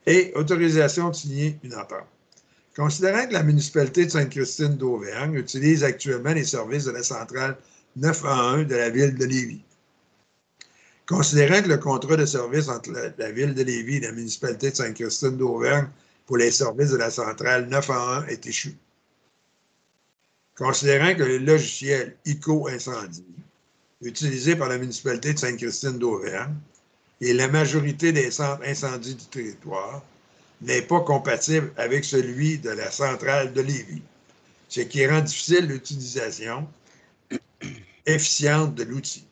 et autorisation de signer une entente. Considérant que la municipalité de Sainte-Christine d'Auvergne utilise actuellement les services de la centrale 911 de la ville de Lévis. Considérant que le contrat de service entre la ville de Lévis et la municipalité de Sainte-Christine d'Auvergne pour les services de la centrale 911 est échu. Considérant que le logiciel ICO Incendie, utilisé par la municipalité de Sainte-Christine d'Auvergne et la majorité des centres incendies du territoire, n'est pas compatible avec celui de la centrale de Lévis, ce qui rend difficile l'utilisation efficiente de l'outil.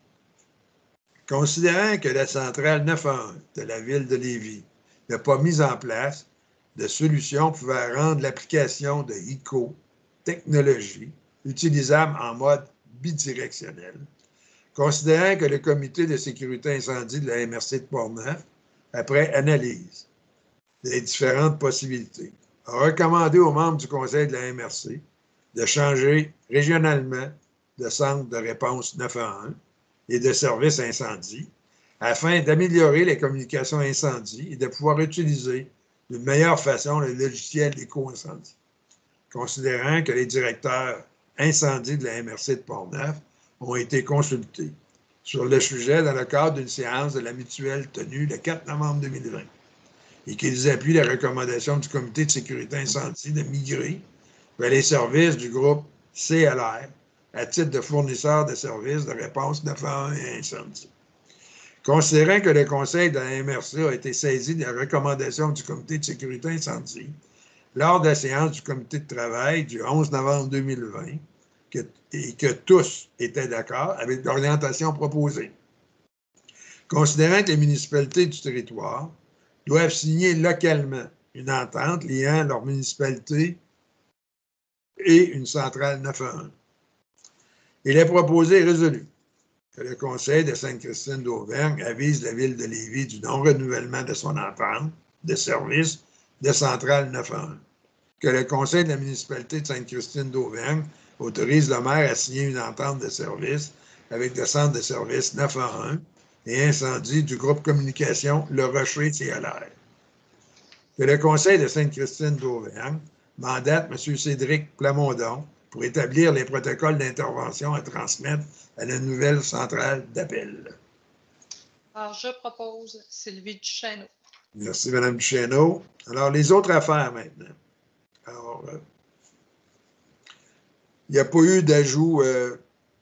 Considérant que la centrale 911 de la ville de Lévis n'a pas mis en place de solution pouvant rendre l'application de ICO technologie utilisable en mode bidirectionnel, considérant que le comité de sécurité incendie de la MRC de Portneuf, après analyse des différentes possibilités, a recommandé aux membres du conseil de la MRC de changer régionalement de centre de réponse 911 et de service incendie afin d'améliorer les communications incendie et de pouvoir utiliser d'une meilleure façon le logiciel d'éco-incendie. Considérant que les directeurs incendie de la MRC de Portneuf ont été consultés sur le sujet dans le cadre d'une séance de la mutuelle tenue le 4 novembre 2020 et qu'ils appuient la recommandation du comité de sécurité incendie de migrer vers les services du groupe CLR à titre de fournisseur de services de réponse 911 et incendie. Considérant que le conseil de la MRC a été saisi de la recommandation du comité de sécurité incendie lors de la séance du comité de travail du 11 novembre 2020 et que tous étaient d'accord avec l'orientation proposée. Considérant que les municipalités du territoire doivent signer localement une entente liant leur municipalité et une centrale 911. Il est proposé et résolu que le conseil de Sainte-Christine d'Auvergne avise la ville de Lévis du non-renouvellement de son entente de service de centrale 911. Que le conseil de la municipalité de Sainte-Christine d'Auvergne autorise le maire à signer une entente de service avec le centre de service 911 et incendie du groupe communication Le Rocher CLR. Que le conseil de Sainte-Christine d'Auvergne mandate M. Cédric Plamondon pour établir les protocoles d'intervention à transmettre à la nouvelle centrale d'appel. Alors, je propose Sylvie Duchesneau. Merci, Mme Duchesneau. Alors, les autres affaires maintenant. Alors, il n'y a pas eu d'ajout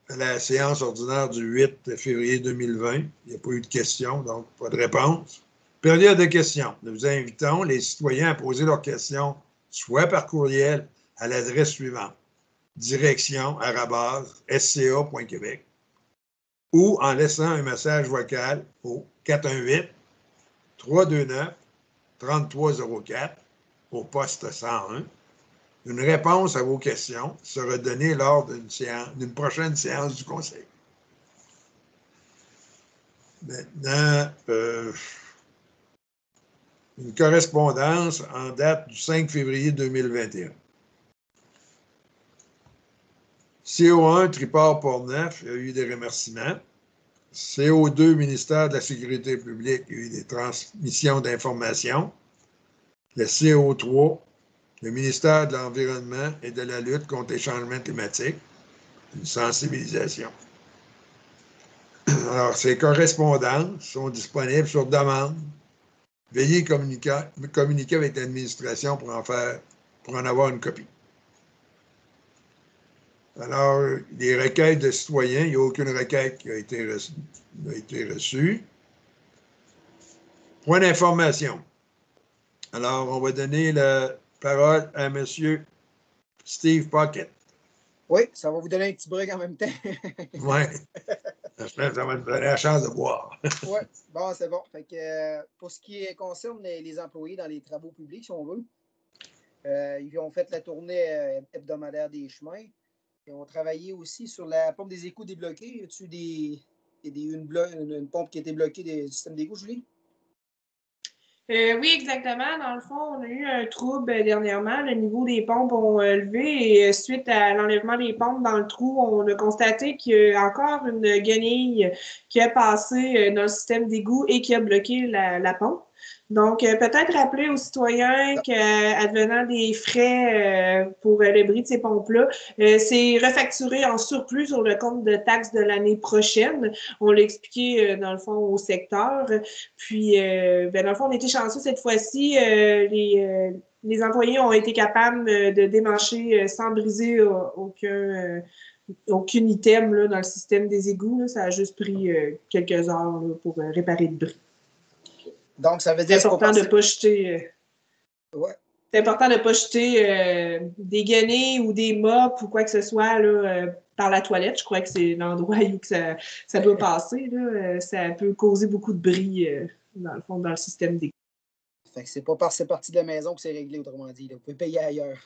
à la séance ordinaire du 8 février 2020. Il n'y a pas eu de questions, donc pas de réponse. Période de questions. Nous invitons les citoyens à poser leurs questions soit par courriel à l'adresse suivante, direction@sca.québec ou en laissant un message vocal au 418-329-3304 au poste 101. Une réponse à vos questions sera donnée lors d'une prochaine séance du Conseil. Maintenant, une correspondance en date du 5 février 2021. CO1, Triport-Portneuf, il y a eu des remerciements. CO2, ministère de la Sécurité publique, il y a eu des transmissions d'informations. Le CO3, le ministère de l'Environnement et de la lutte contre les changements climatiques, une sensibilisation. Alors, ces correspondances sont disponibles sur demande. Veuillez communiquer avec l'administration pour en faire pour en avoir une copie. Alors, les requêtes de citoyens, il n'y a aucune requête qui a été reçue. Point d'information. Alors, on va donner la parole à M. Steve Pocket. Oui, ça va vous donner un petit break en même temps. Oui. Ça va me donner la chance de boire. Oui, bon, c'est bon. Fait que, pour ce qui concerne les employés dans les travaux publics, si on veut, ils ont fait la tournée hebdomadaire des chemins. Ils ont travaillé aussi sur la pompe des égouts débloquée. Y a-t-il une pompe qui a été bloquée du système d'égouts, Julie? Oui, exactement. Dans le fond, on a eu un trouble dernièrement. Le niveau des pompes ont levé et suite à l'enlèvement des pompes dans le trou, on a constaté qu'il y a encore une guenille qui a passé dans le système d'égout et qui a bloqué la pompe. Donc, peut-être rappeler aux citoyens qu'advenant des frais pour le bris de ces pompes-là, c'est refacturé en surplus sur le compte de taxes de l'année prochaine. On l'a expliqué, dans le fond, au secteur. Puis, dans le fond, on était chanceux cette fois-ci. Les employés ont été capables de démancher sans briser aucun item là, dans le système des égouts. Là. Ça a juste pris quelques heures là, pour réparer le bris. Donc, ça veut dire c'est important de ne pas jeter. Ouais. C'est important de ne pas jeter des guenilles ou des mops ou quoi que ce soit là, par la toilette. Je crois que c'est l'endroit où que ça doit passer. Là. Ça peut causer beaucoup de bris, dans le fond, dans le système d'égout. Fait que c'est pas par cette partie de la maison que c'est réglé, autrement dit. Là. Vous pouvez payer ailleurs.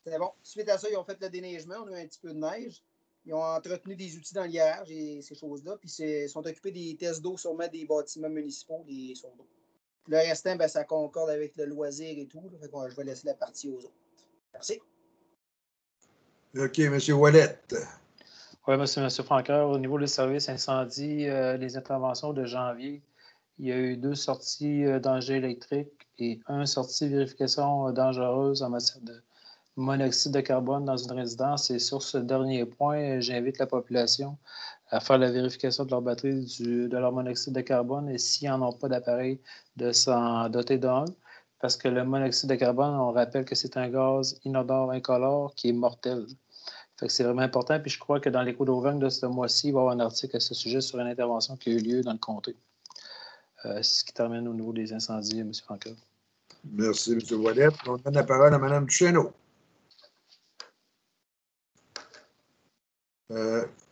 C'est bon. Suite à ça, ils ont fait le déneigement. On a eu un petit peu de neige. Ils ont entretenu des outils dans le garage et ces choses-là. Puis ils sont occupés des tests d'eau sûrement des bâtiments municipaux, des sources d'eau. Le restant, ben, ça concorde avec le loisir et tout. Fait que je vais laisser la partie aux autres. Merci. OK, M. Wallet. Oui, M. Franqueur, au niveau des services incendie, les interventions de janvier, il y a eu 2 sorties danger électrique et 1 sortie vérification dangereuse en matière de monoxyde de carbone dans une résidence. Et sur ce dernier point, j'invite la population à faire la vérification de leur batterie de leur monoxyde de carbone et s'ils n'en ont pas d'appareil, de s'en doter d'un. Parce que le monoxyde de carbone, on rappelle que c'est un gaz inodore incolore qui est mortel. Fait que c'est vraiment important. Puis je crois que dans l'écho d'Auvergne de ce mois-ci, il va y avoir un article à ce sujet sur une intervention qui a eu lieu dans le comté. C'est ce qui termine au niveau des incendies, M. Franqueur. Merci, M. Wallet. On donne la parole à Mme Duchesneau.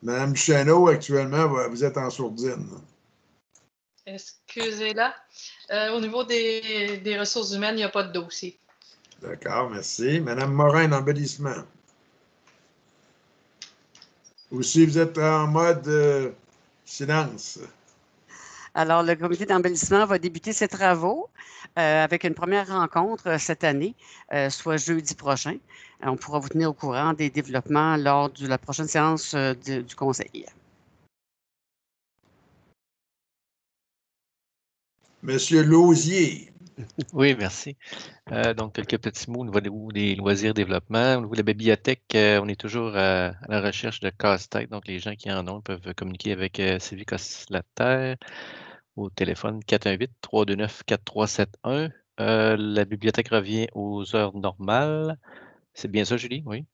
Mme Duchesneau, actuellement, vous êtes en sourdine. Excusez-la. Au niveau des ressources humaines, il n'y a pas de dossier. D'accord, merci. Mme Morin, d'embellissement. Aussi, vous êtes en mode silence. Alors, le comité d'embellissement va débuter ses travaux avec une première rencontre cette année, soit jeudi prochain. On pourra vous tenir au courant des développements lors de la prochaine séance du conseil. Monsieur Lausier. Oui, merci. Donc, quelques petits mots au niveau des loisirs développement. Au niveau de la bibliothèque, on est toujours à la recherche de casse-tête. Donc, les gens qui en ont peuvent communiquer avec Sylvie Coslater au téléphone 418-329-4371. La bibliothèque revient aux heures normales. C'est bien ça, Julie? Oui.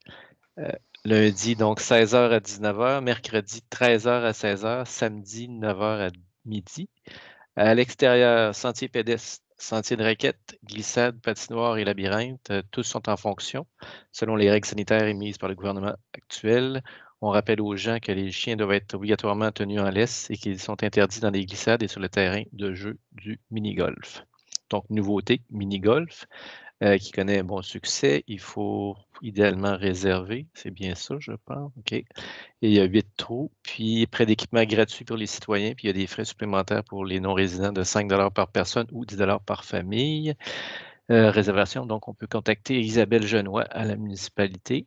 Lundi, donc 16h à 19h. Mercredi, 13h à 16h. Samedi, 9h à midi. À l'extérieur, sentier pédestre, sentier de raquette, glissade, patinoire et labyrinthe, tous sont en fonction selon les règles sanitaires émises par le gouvernement actuel. On rappelle aux gens que les chiens doivent être obligatoirement tenus en laisse et qu'ils sont interdits dans les glissades et sur le terrain de jeu du mini-golf. Donc, nouveauté, mini-golf. Qui connaît un bon succès. Il faut idéalement réserver. C'est bien ça, je pense. OK. Et il y a 8 trous, puis prêt d'équipement gratuit pour les citoyens, puis il y a des frais supplémentaires pour les non-résidents de 5 par personne ou 10 par famille. Réservation, donc on peut contacter Isabelle Genois à la municipalité.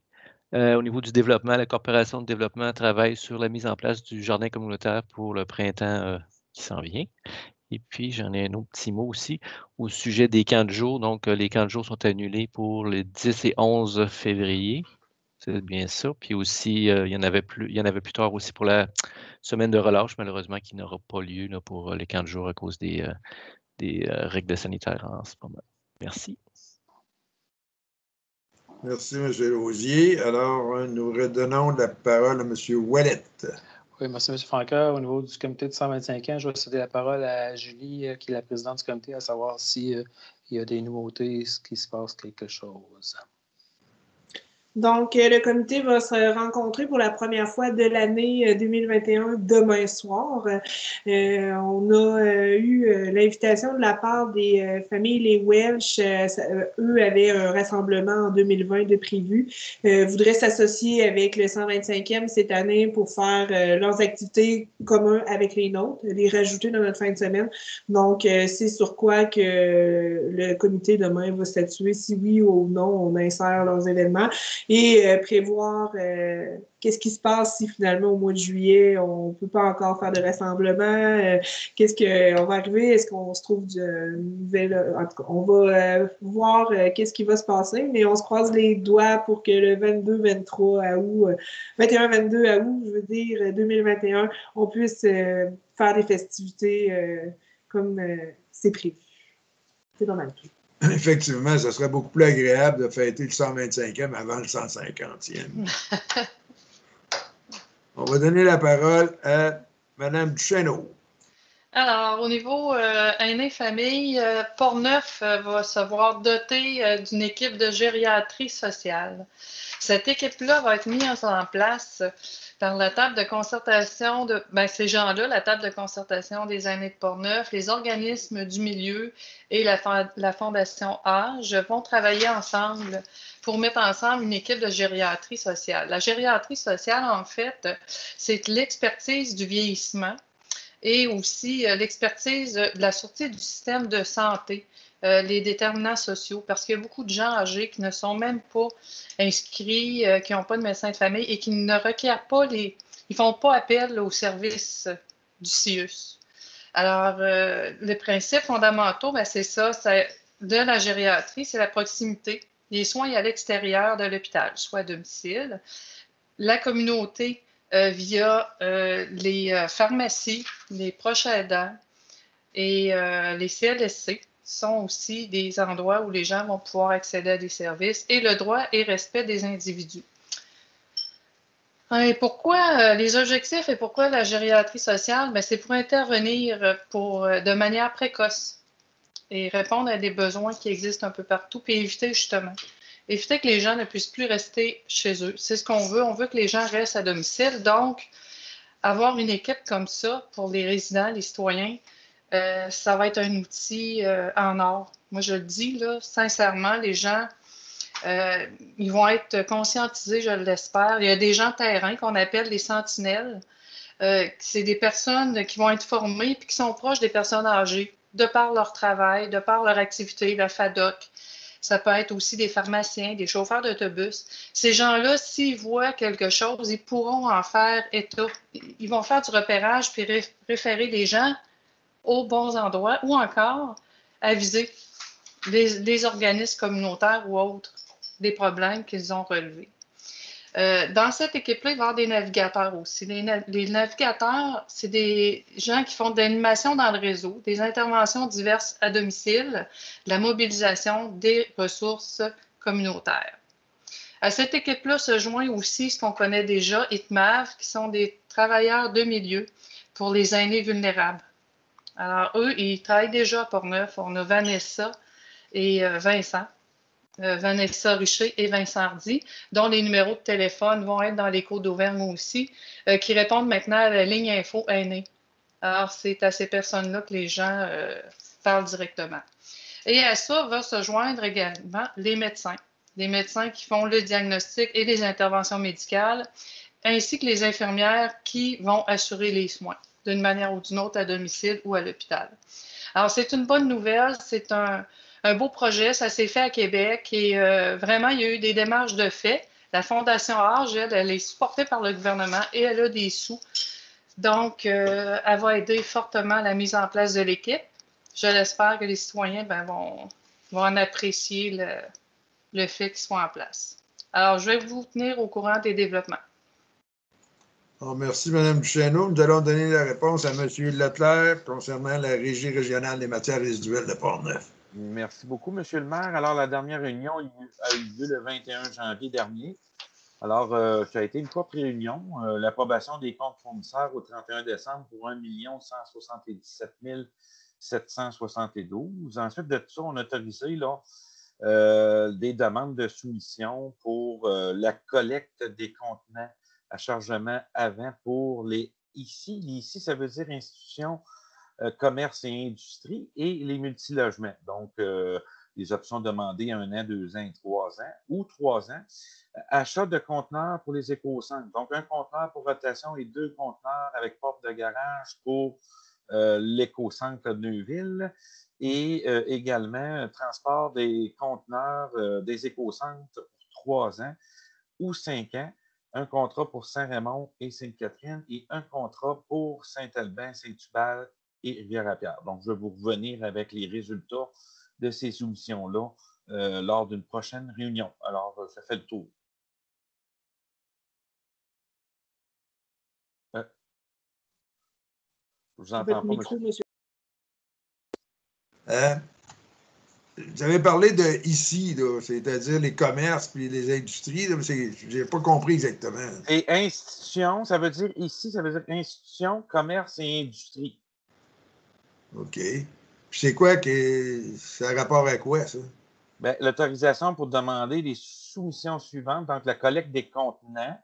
Au niveau du développement, la Corporation de développement travaille sur la mise en place du jardin communautaire pour le printemps qui s'en vient. Et puis, j'en ai un autre petit mot aussi au sujet des camps de jour. Donc, les camps de jour sont annulés pour le 10 et 11 février. C'est bien ça. Puis aussi, il y en avait plus tard aussi pour la semaine de relâche, malheureusement, qui n'aura pas lieu là, pour les camps de jour à cause des règles sanitaires en ce moment. Merci. Merci, M. Lausier. Alors, nous redonnons la parole à M. Ouellette. Oui, merci, M. Francaire. Au niveau du comité de 125 ans, je vais céder la parole à Julie, qui est la présidente du comité, à savoir s'il y a des nouveautés, ce qui se passe quelque chose. Donc, le comité va se rencontrer pour la première fois de l'année 2021 demain soir. On a eu l'invitation de la part des familles Les Welsh. Eux avaient un rassemblement en 2020 de prévu. Voudraient s'associer avec le 125e cette année pour faire leurs activités communes avec les nôtres, les rajouter dans notre fin de semaine. Donc, c'est sur quoi que le comité demain va statuer si oui ou non on insère leurs événements. Et prévoir qu'est-ce qui se passe si finalement au mois de juillet, on ne peut pas encore faire de rassemblement, qu'est-ce qu'on va arriver, est-ce qu'on se trouve en tout cas, on va voir qu'est-ce qui va se passer, mais on se croise les doigts pour que le 22-23 août, 21-22 août, je veux dire, 2021, on puisse faire des festivités comme c'est prévu. C'est normal. Effectivement, ce serait beaucoup plus agréable de fêter le 125e avant le 150e. On va donner la parole à Mme Duchesneau. Alors, au niveau aînés-famille, Portneuf va se voir doté d'une équipe de gériatrie sociale. Cette équipe-là va être mise en place par la table de concertation ces gens-là, la table de concertation des aînés de Portneuf, les organismes du milieu et la Fondation Âge vont travailler ensemble pour mettre ensemble une équipe de gériatrie sociale. La gériatrie sociale, en fait, c'est l'expertise du vieillissement et aussi l'expertise de la sortie du système de santé, les déterminants sociaux, parce qu'il y a beaucoup de gens âgés qui ne sont même pas inscrits, qui n'ont pas de médecin de famille et qui ne requièrent pas ils font pas appel aux services du CIUS. Alors, les principes fondamentaux, c'est ça, de la gériatrie, c'est la proximité, les soins à l'extérieur de l'hôpital, soit à domicile, la communauté, via les pharmacies, les proches aidants et les CLSC sont aussi des endroits où les gens vont pouvoir accéder à des services et le droit et respect des individus. Et pourquoi les objectifs et pourquoi la gériatrie sociale? C'est pour intervenir de manière précoce et répondre à des besoins qui existent un peu partout, puis éviter que les gens ne puissent plus rester chez eux. C'est ce qu'on veut. On veut que les gens restent à domicile. Donc, avoir une équipe comme ça pour les résidents, les citoyens, ça va être un outil en or. Moi, je le dis, là, sincèrement, les gens, ils vont être conscientisés, je l'espère. Il y a des gens terrain qu'on appelle les sentinelles. C'est des personnes qui vont être formées et qui sont proches des personnes âgées, de par leur travail, de par leur activité, leur FADOC. Ça peut être aussi des pharmaciens, des chauffeurs d'autobus. Ces gens-là, s'ils voient quelque chose, ils pourront en faire état. Ils vont faire du repérage puis référer les gens aux bons endroits ou encore aviser les organismes communautaires ou autres des problèmes qu'ils ont relevés. Dans cette équipe-là, il va y avoir des navigateurs aussi. Les navigateurs, c'est des gens qui font de l'animation dans le réseau, des interventions diverses à domicile, la mobilisation des ressources communautaires. À cette équipe-là se joint aussi ce qu'on connaît déjà, ITMAV, qui sont des travailleurs de milieu pour les aînés vulnérables. Alors, eux, ils travaillent déjà à Portneuf. On a Vanessa et Vincent. Vanessa Richer et Vincent Hardy, dont les numéros de téléphone vont être dans les codes d'Auvergne aussi, qui répondent maintenant à la ligne info aînée. Alors, c'est à ces personnes-là que les gens parlent directement. Et à ça va se joindre également les médecins qui font le diagnostic et les interventions médicales, ainsi que les infirmières qui vont assurer les soins d'une manière ou d'une autre à domicile ou à l'hôpital. Alors, c'est une bonne nouvelle, c'est un beau projet, ça s'est fait à Québec et vraiment, il y a eu des démarches de fait. La Fondation Âge, elle est supportée par le gouvernement et elle a des sous. Donc, elle va aider fortement à la mise en place de l'équipe. Je l'espère que les citoyens vont en apprécier le fait qu'ils soient en place. Alors, je vais vous tenir au courant des développements. Alors, merci, Mme Duchesneau. Nous allons donner la réponse à M. Leclerc concernant la Régie régionale des matières résiduelles de Portneuf. Merci beaucoup, M. le maire. Alors, la dernière réunion a eu lieu le 21 janvier dernier. Alors, ça a été une courte réunion. L'approbation des comptes fournisseurs au 31 décembre pour 1 177 772. Ensuite de tout ça, on a autorisé là, des demandes de soumission pour la collecte des contenants à chargement avant pour les ICI. Les ICI, ça veut dire institutions, commerce et industrie, et les multilogements. Donc, les options demandées 1 an, 2 ans et 3 ans, ou 3 ans. Achat de conteneurs pour les éco-centres. Donc, un conteneur pour rotation et 2 conteneurs avec porte de garage pour l'éco-centre de Neuville. Et également, transport des conteneurs des éco-centres pour 3 ans ou 5 ans. Un contrat pour Saint-Raymond et Sainte-Catherine et un contrat pour Saint-Albin, Saint-Hubert et Rivière-à-Pierre. Donc, je vais vous revenir avec les résultats de ces soumissions-là lors d'une prochaine réunion. Alors, ça fait le tour. Je vous entends pas, micro, monsieur. Vous avez parlé de ici, c'est-à-dire les commerces puis les industries. Je n'ai pas compris exactement. Et institution, ça veut dire ici, ça veut dire institution, commerce et industrie. OK. Puis c'est quoi que ça a rapport à quoi, ça? Bien, l'autorisation pour demander les soumissions suivantes, donc la collecte des contenants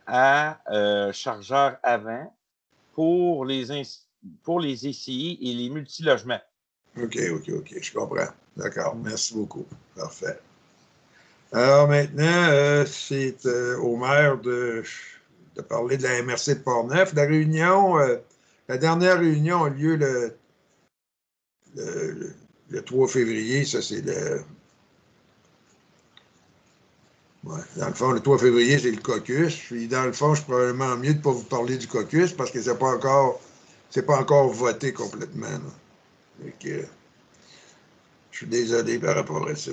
à chargeurs avant pour les ICI et les multilogements. OK, je comprends. D'accord, merci beaucoup. Parfait. Alors maintenant, c'est au maire de parler de la MRC de Portneuf. La réunion, la dernière réunion a lieu le 3 février. Ça, c'est le... Ouais, dans le fond, le 3 février, c'est le caucus. Puis dans le fond, je suis probablement mieux de ne pas vous parler du caucus parce que c'est pas encore voté complètement. Donc, je suis désolé par rapport à ça.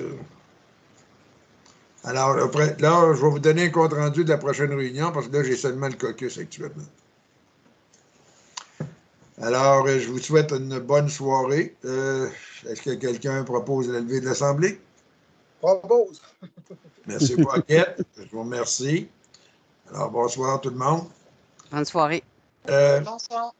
Alors, après, là, je vais vous donner un compte rendu de la prochaine réunion parce que là, j'ai seulement le caucus actuellement. Alors, je vous souhaite une bonne soirée. Est-ce que quelqu'un propose la levée de l'Assemblée? Propose. Merci, Paquette. Je vous remercie. Alors, bonsoir tout le monde. Bonne soirée. Bonsoir.